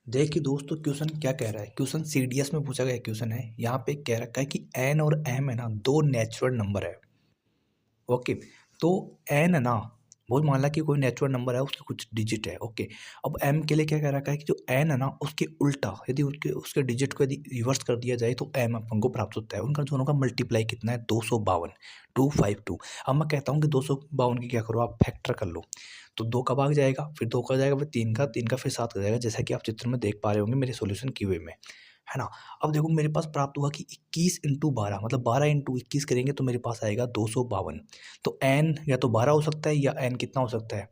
देखिए दोस्तों, क्वेश्चन क्या कह रहा है। क्वेश्चन सीडीएस में पूछा गया क्वेश्चन है। यहाँ पे कह रखा है कि एन और एम है ना, दो नेचुरल नंबर है। ओके, तो एन है ना, वो मान ला कि कोई नेचुरल नंबर है, उसके कुछ डिजिट है। ओके, अब एम के लिए क्या कह रखा है कि जो एन है ना, उसके उल्टा यदि उसके डिजिट को यदि रिवर्स कर दिया जाए तो एम अपन को प्राप्त होता है। उनका दोनों का मल्टीप्लाई कितना है? 252, 252। अब मैं कहता हूँ कि 252 की क्या करो, आप फैक्टर कर लो। तो दो का भाग जाएगा, फिर दो का जाएगा, फिर तीन का फिर सात का जाएगा, जैसा कि आप चित्र में देख पा रहे होंगे मेरे सॉल्यूशन किए हुए में, है ना। अब देखो मेरे पास प्राप्त हुआ कि 21 इंटू 12, मतलब 12 इंटू 21 करेंगे तो मेरे पास आएगा 252। तो एन या तो 12 हो सकता है, या एन कितना हो सकता है,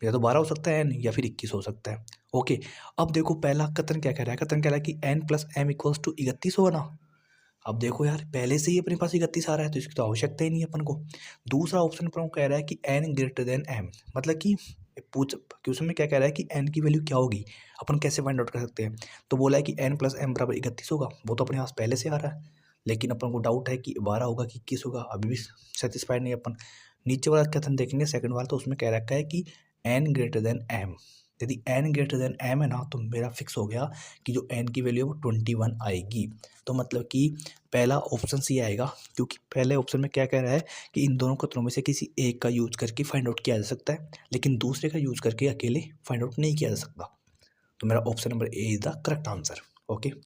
या तो 12 हो सकता है एन, या फिर 21 हो सकता है। ओके, अब देखो पहला कथन क्या कह रहा है। कथन कह रहा है कि n plus m equals to 31 होगा ना। अब देखो यार, पहले से ही अपने पास 31 आ रहा है, तो इसकी तो आवश्यकता ही नहीं है अपन को। दूसरा ऑप्शन पर कह रहा है कि एन ग्रेटर देन एम, मतलब कि पूछ क्वेश्चन में क्या कह रहा है कि एन की वैल्यू क्या होगी, अपन कैसे फाइंड आउट कर सकते हैं। तो बोला है कि एन प्लस एम बराबर 31 होगा, वो तो अपने पास पहले से आ रहा है। लेकिन अपन को डाउट है कि 12 होगा कि 21 होगा, अभी भी सेटिस्फाइड नहीं है अपन। नीचे वाला कथन देखेंगे सेकंड वाला, तो उसमें कह रखा है कि एन ग्रेटर देन एम। यदि एन ग्रेटर देन एम है ना, तो मेरा फिक्स हो गया कि जो एन की वैल्यू है वो 21 आएगी। तो मतलब कि पहला ऑप्शन सी आएगा, क्योंकि पहले ऑप्शन में क्या कह रहा है कि इन दोनों कथनों में से किसी एक का यूज करके फाइंड आउट किया जा सकता है, लेकिन दूसरे का यूज करके अकेले फाइंड आउट नहीं किया जा सकता। तो मेरा option number A is the correct answer. Okay.